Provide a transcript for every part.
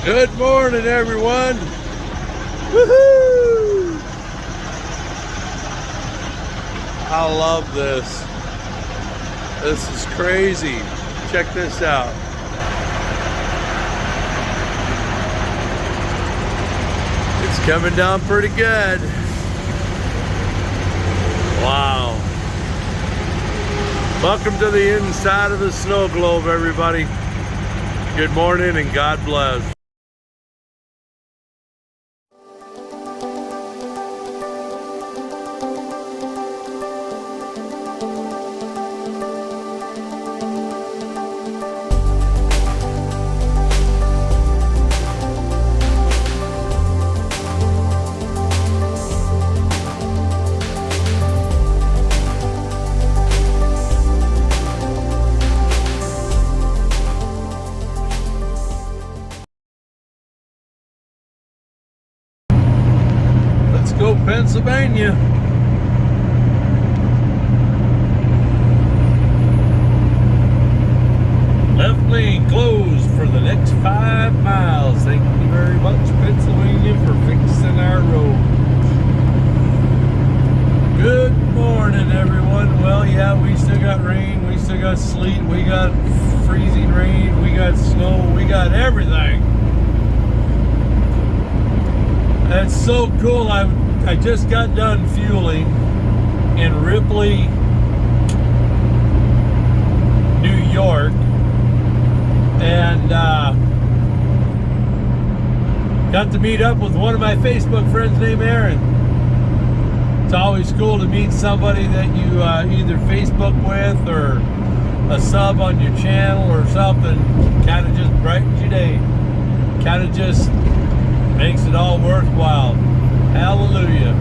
Good morning, everyone. Woohoo! I love this. This is crazy. Check this out. It's coming down pretty good. Wow. Welcome to the inside of the snow globe, everybody. Good morning and God bless. Let's go Pennsylvania. Left lane closed for the next 5 miles. Thank you very much, Pennsylvania, for fixing our road. Good morning, everyone. Well, yeah, we still got rain, we still got sleet, we got freezing rain, we got snow, we got everything. That's so cool. I just got done fueling in Ripley, New York, and got to meet up with one of my Facebook friends named Aaron. It's always cool to meet somebody that you either Facebook with or a sub on your channel or something. Kind of just brightens your day. Kind of just makes it all worthwhile. Hallelujah.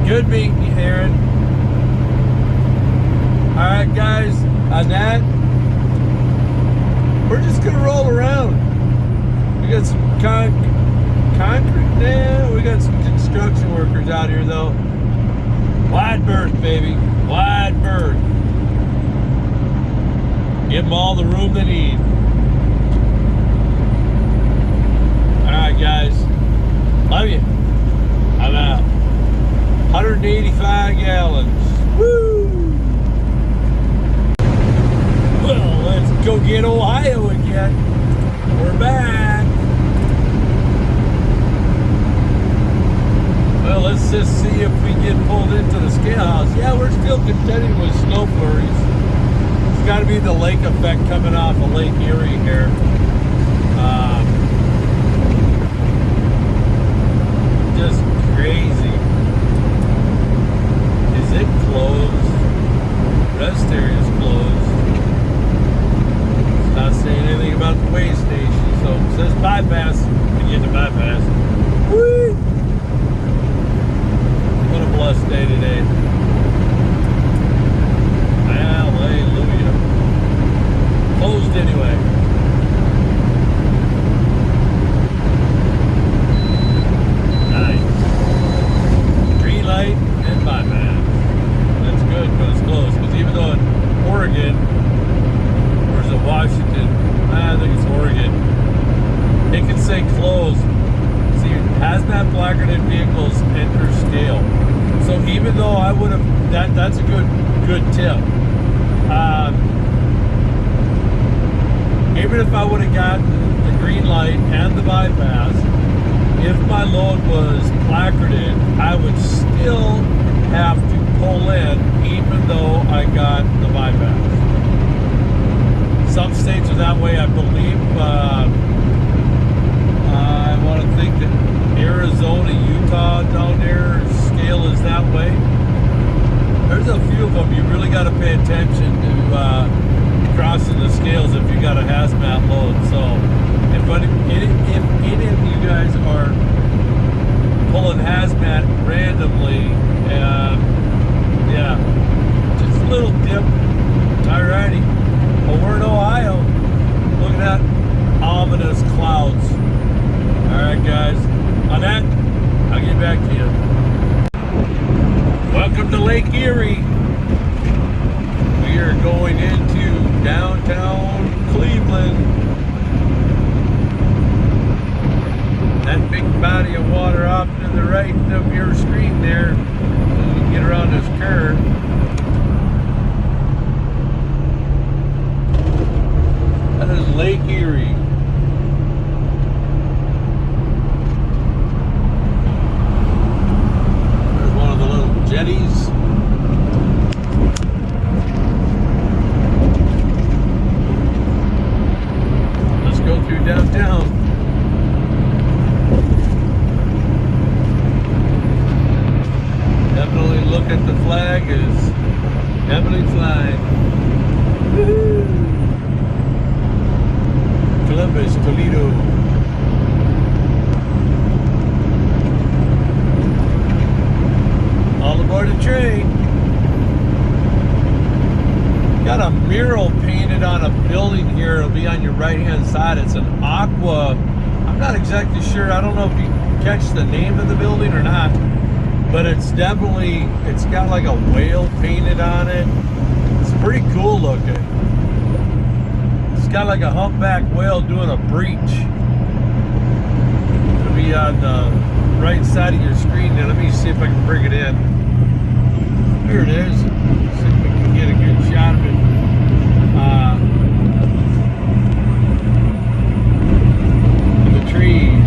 Good meeting you, Aaron. Alright, guys, on that, we're just gonna roll around. We got some concrete now. We got some construction workers out here, though. Wide berth, baby. Wide berth. Give them all the room they need. Alright, guys. Love you. I'm out. 185 gallons. Woo! Well, let's go get Ohio again. We're back. Well, let's just see if we get pulled into the scale house. Yeah, we're still contending with snow flurries. It's got to be the lake effect coming off of Lake Erie here. Just crazy. Is it closed? Rest area is closed. It's not saying anything about the way station, so it says bypass. We get the bypass. Woo! What a blessed day today. Hallelujah. Closed anyway. Light and bypass. That's good, but it's close. Because even though in Oregon, or is it Washington? I think it's Oregon. It can say closed. See, hazmat placarded vehicles enter scale. So even though I would have, that's a good tip. Even if I would have gotten the green light and the bypass, if my load was placarded, I would still have to pull in even though I got the bypass. Some states are that way. I believe, I want to think that Arizona, Utah down there, scale is that way. There's a few of them you really got to pay attention to crossing the scales if you got a hazmat load. So if any of you guys are pulling hazmat randomly, yeah, just a little dip. Alrighty. Well, we're in Ohio. Look at that ominous clouds. Alright, guys. On that, I'll get back to you. Welcome to Lake Erie. We are going into downtown Cleveland. right of your screen there. And you can get around this curve. That is Lake Erie. There's one of the little jetties. Let's go through downtown. Definitely look at the flag is definitely flying. Woo-hoo. Columbus, Toledo. All aboard the train. Got a mural painted on a building here. It'll be on your right hand side. It's an aqua. I'm not exactly sure. I don't know if you catch the name of the building or not. But it's definitely, it's got like a whale painted on it. It's pretty cool looking. It's got like a humpback whale doing a breach. It'll be on the right side of your screen there. Let me see if I can bring it in. Here it is. See if we can get a good shot of it. The trees.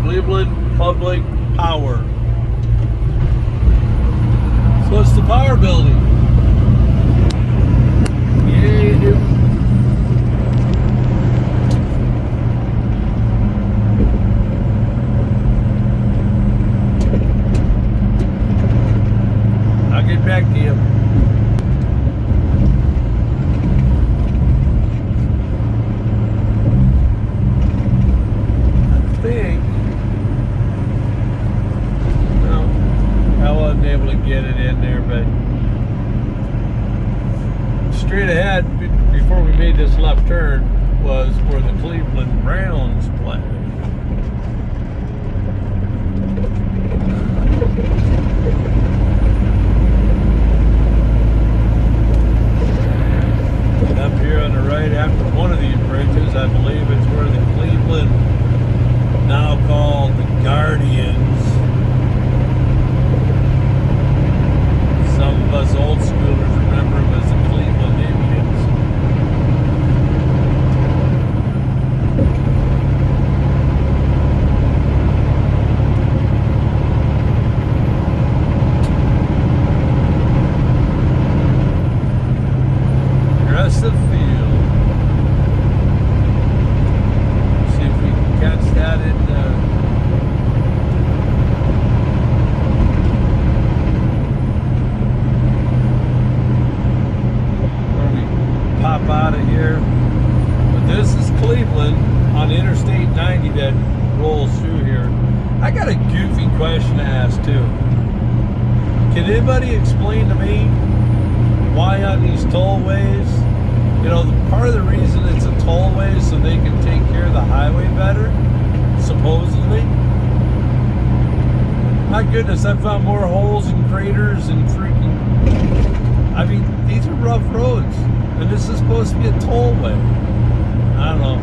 Cleveland Public Power. So it's the power building. Yeah, dude. I'll get back to you. I think able to get it in there, but straight ahead before we made this left turn was where the Cleveland Browns play. And up here on the right after one of these bridges, I believe it's where the Cleveland, now called the Guardians, some of us old schoolers remember them as the Cleveland Indians. Rest of the field. See if we can catch that in pop out of here. But this is Cleveland on Interstate 90 that rolls through here. I got a goofy question to ask too. Can anybody explain to me why on these tollways, you know, part of the reason it's a tollway is so they can take care of the highway better, supposedly. My goodness, I found more holes and craters and freaking, I mean, these are rough roads. And this is supposed to be a tollway. I don't know.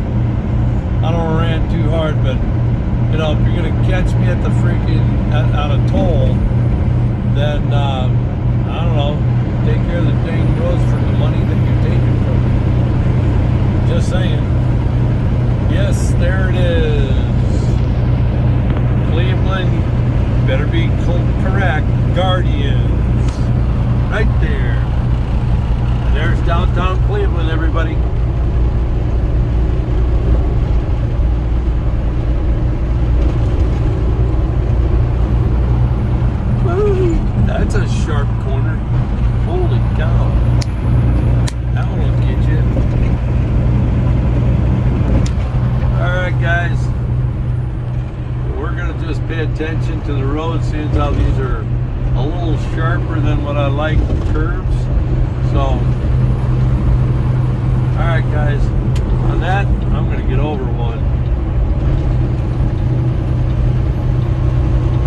I don't want to rant too hard, but you know, if you're gonna catch me at the freaking at a toll, then I don't know. Take care of the dang roads for the money that you're taking from me. Just saying. Yes, there it is. Cleveland, better be correct. Guardians, right there. There's downtown Cleveland, everybody. Woo, that's a sharp corner. Holy cow. That one will get you. Alright guys. We're going to just pay attention to the road, seeing how these are a little sharper than what I like curves. So alright guys, on that, I'm going to get over one.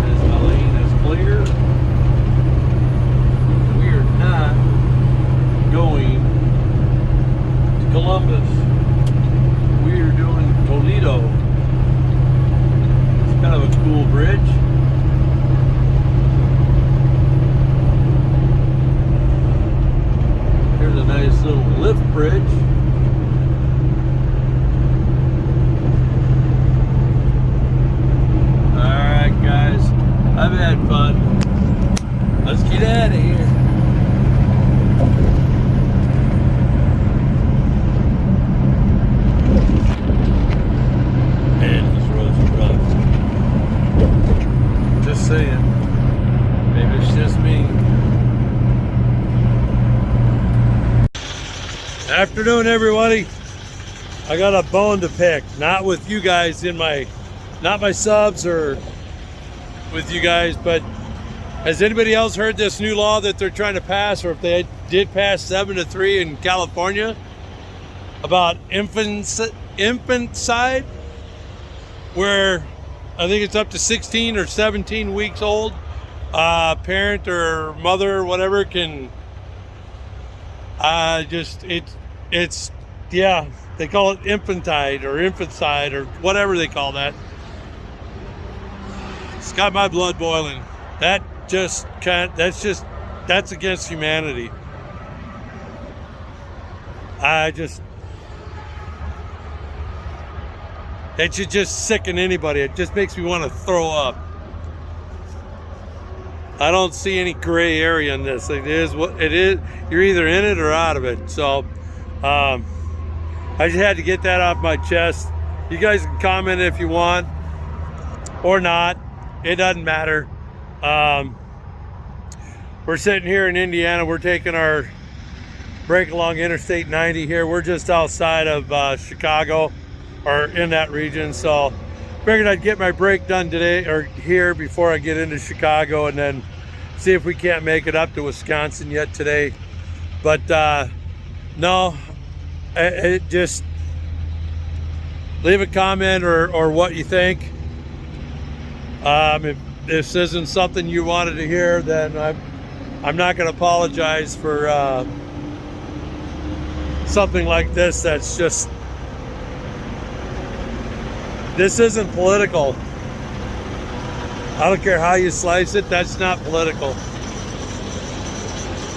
As my lane is clear, we are not going to Columbus. We are doing lift bridge. Alright guys, I've had fun. Let's get out of here. Man, these roads are rough. Just saying. Maybe it's just me. Afternoon, everybody. I got a bone to pick. Not with you guys not my subs or with you guys, but has anybody else heard this new law that they're trying to pass, or if they did pass 7-3 in California about infanticide, where I think it's up to 16 or 17 weeks old, parent or mother or whatever can it's yeah, they call it infanticide or whatever they call that. It's got my blood boiling. That's against humanity. That should just sicken anybody. It just makes me want to throw up. I don't see any gray area in this. It is what it is. You're either in it or out of it. So I just had to get that off my chest. You guys can comment if you want or not. It doesn't matter. We're sitting here in Indiana. We're taking our break along Interstate 90 here. We're just outside of Chicago, or in that region. So figured I'd get my break done today or here before I get into Chicago, and then see if we can't make it up to Wisconsin yet today. But no, it just leave a comment or what you think. If this isn't something you wanted to hear, then I'm not going to apologize for something like this. That's just, this isn't political. I don't care how you slice it. That's not political.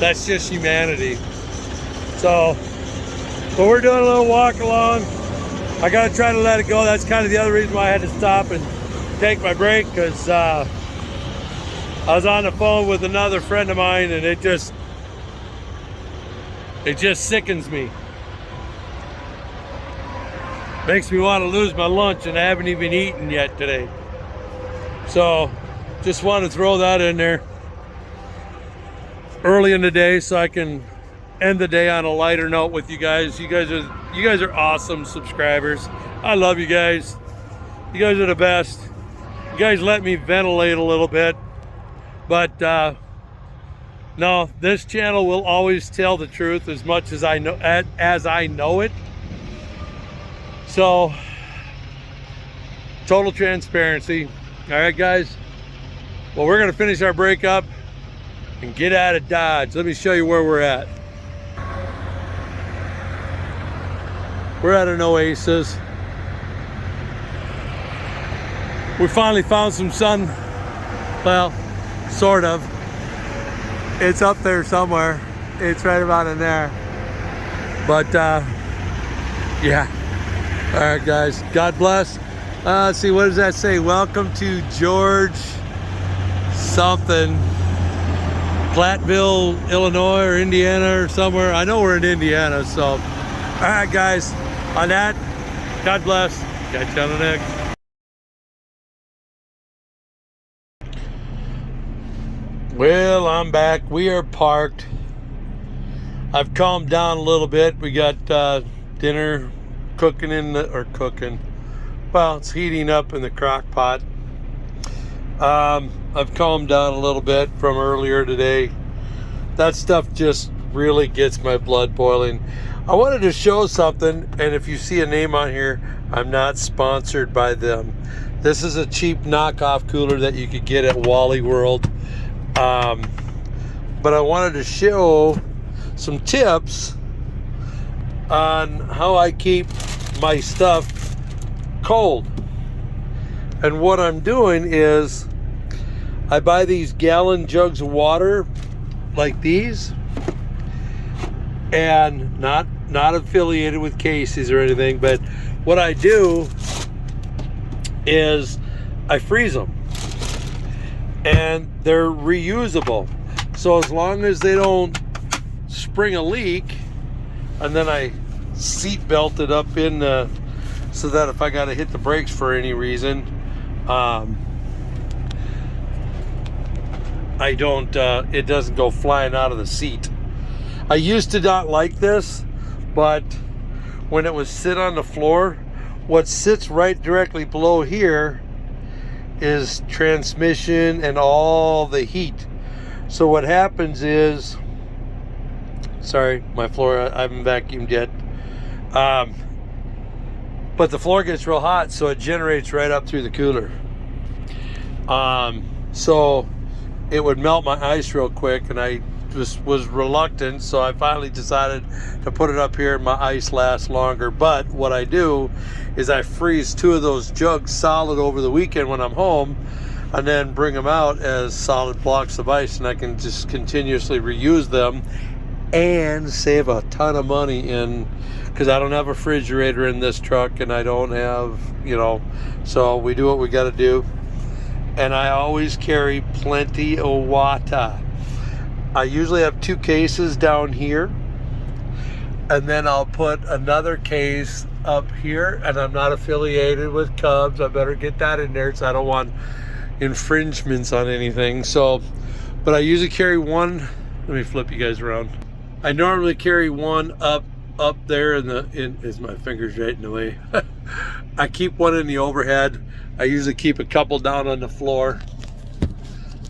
That's just humanity. So we're doing a little walk along. I got to try to let it go. That's kind of the other reason why I had to stop and take my break, because I was on the phone with another friend of mine, and it just sickens me. Makes me want to lose my lunch, and I haven't even eaten yet today. So just want to throw that in there early in the day so I can end the day on a lighter note with you guys. You guys are awesome subscribers. I love you guys. You guys are the best. You guys let me ventilate a little bit. But no, this channel will always tell the truth as much as I know it. So total transparency. All right, guys. Well, we're gonna finish our break up and get out of Dodge. Let me show you where we're at. We're at an oasis. We finally found some sun. Well, sort of. It's up there somewhere. It's right about in there. But yeah. All right, guys. God bless. Let's see, what does that say? Welcome to George something, Platteville, Illinois, or Indiana, or somewhere. I know we're in Indiana. So, all right, guys. On that, God bless. Catch you on the next. Well, I'm back. We are parked. I've calmed down a little bit. We got dinner cooking well, it's heating up in the crock pot. I've calmed down a little bit from earlier today. That stuff just really gets my blood boiling. I wanted to show something, and if you see a name on here, I'm not sponsored by them. This is a cheap knockoff cooler that you could get at Wally World. But I wanted to show some tips on how I keep my stuff cold. And what I'm doing is I buy these gallon jugs of water like these, and not not affiliated with Casey's or anything, but what I do is I freeze them, and they're reusable. So as long as they don't spring a leak, and then I seat belt it up in the, so that if I got to hit the brakes for any reason, I don't, it doesn't go flying out of the seat. I used to not like this, but when it was sit on the floor, what sits right directly below here is transmission and all the heat. So what happens is, sorry, my floor, I haven't vacuumed yet. But the floor gets real hot, so it generates right up through the cooler. So it would melt my ice real quick, and I just was reluctant, so I finally decided to put it up here and my ice lasts longer. But what I do is I freeze 2 of those jugs solid over the weekend when I'm home, and then bring them out as solid blocks of ice, and I can just continuously reuse them and save a ton of money in, because I don't have a refrigerator in this truck, and I don't have, you know, so we do what we got to do. And I always carry plenty of water. I usually have 2 cases down here, and then I'll put another case up here, and I'm not affiliated with Cubs. I better get that in there, so I don't want infringements on anything. So, but I usually carry one, let me flip you guys around. I normally carry one up there is my fingers right in the way. I keep one in the overhead. I usually keep a couple down on the floor.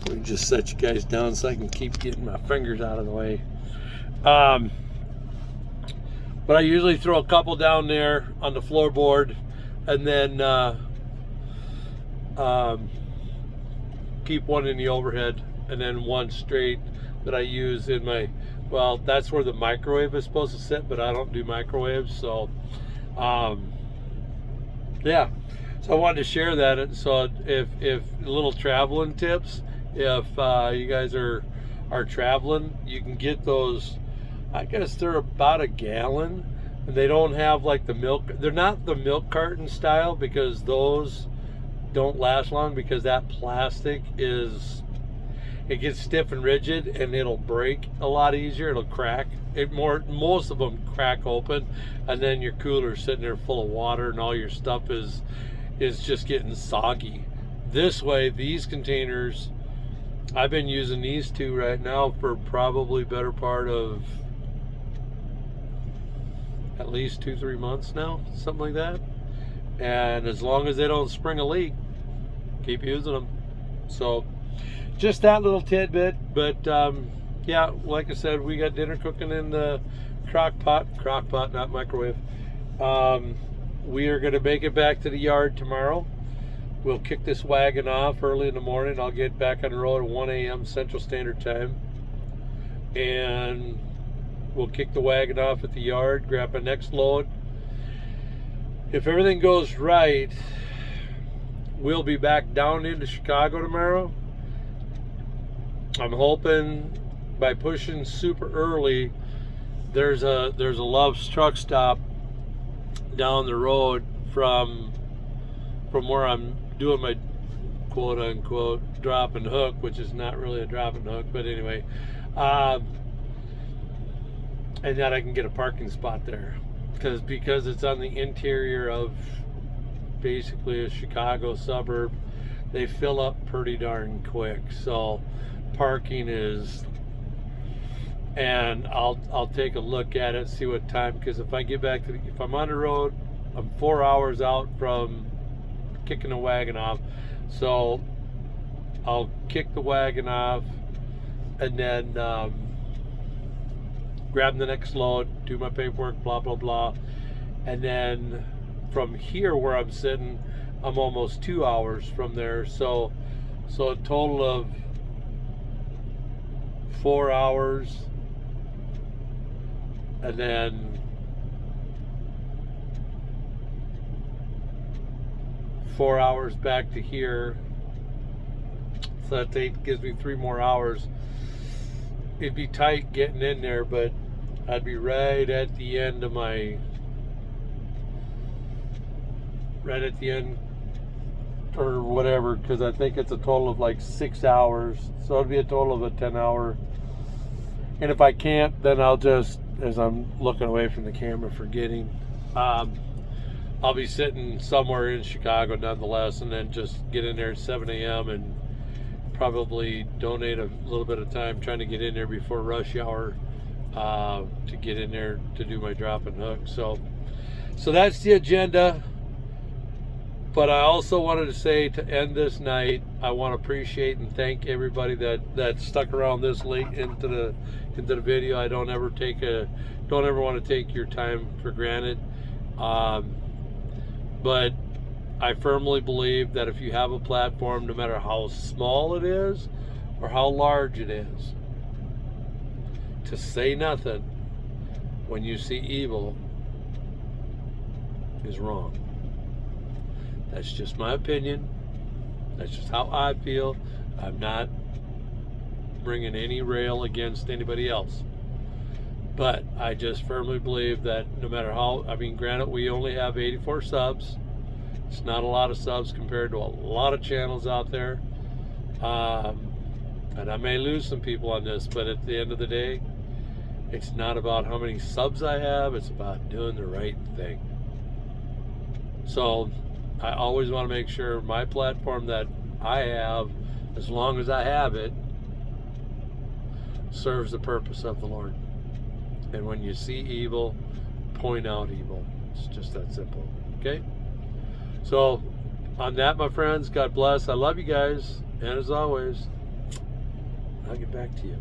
Let me just set you guys down so I can keep getting my fingers out of the way. But I usually throw a couple down there on the floorboard, and then keep one in the overhead, and then one straight that I use in my, well, that's where the microwave is supposed to sit, but I don't do microwaves. So yeah, so I wanted to share that. And so if little traveling tips, if you guys are traveling, you can get those, I guess they're about a gallon, and they don't have like the milk, they're not the milk carton style, because those don't last long, because that plastic is, it gets stiff and rigid, and it'll break a lot easier. It'll crack. Most of them crack open, and then your cooler's sitting there full of water, and all your stuff is just getting soggy. This way, these containers, I've been using these 2 right now for probably better part of at least 2-3 months now, something like that. And as long as they don't spring a leak, keep using them. So just that little tidbit. But yeah, like I said, we got dinner cooking in the crock pot, not microwave. We are going to make it back to the yard tomorrow. We'll kick this wagon off early in the morning. I'll get back on the road at 1 a.m. Central Standard Time, and we'll kick the wagon off at the yard, grab our next load. If everything goes right, we'll be back down into Chicago tomorrow. I'm hoping by pushing super early, there's a Love's truck stop down the road from where I'm doing my quote unquote drop and hook, which is not really a drop and hook, but anyway, and that I can get a parking spot there, because it's on the interior of basically a Chicago suburb. They fill up pretty darn quick, so parking is, and I'll take a look at it, see what time, because if I get back to if I'm on the road, I'm 4 hours out from kicking the wagon off. So I'll kick the wagon off, and then grab the next load, do my paperwork, blah blah blah, and then from here where I'm sitting, I'm almost 2 hours from there. So a total of 4 hours, and then 4 hours back to here. So that gives me 3 more hours. It'd be tight getting in there, but I'd be right at the end or whatever, because I think it's a total of like 6 hours, so it'd be a total of a 10-hour. And if I can't, then I'll just, as I'm looking away from the camera, forgetting, I'll be sitting somewhere in Chicago nonetheless, and then just get in there at 7 a.m. and probably donate a little bit of time trying to get in there before rush hour, to get in there to do my drop and hook. So that's the agenda. But I also wanted to say, to end this night, I want to appreciate and thank everybody that stuck around this late into the video. I don't ever want to take your time for granted. But I firmly believe that if you have a platform, no matter how small it is or how large it is, to say nothing when you see evil is wrong. That's just my opinion. That's just how I feel. I'm not bringing any rail against anybody else. But I just firmly believe that no matter how, granted, we only have 84 subs. It's not a lot of subs compared to a lot of channels out there. And I may lose some people on this, but at the end of the day, it's not about how many subs I have. It's about doing the right thing. So I always want to make sure my platform that I have, as long as I have it, serves the purpose of the Lord. And when you see evil, point out evil. It's just that simple. Okay? So on that, my friends, God bless. I love you guys. And as always, I'll get back to you.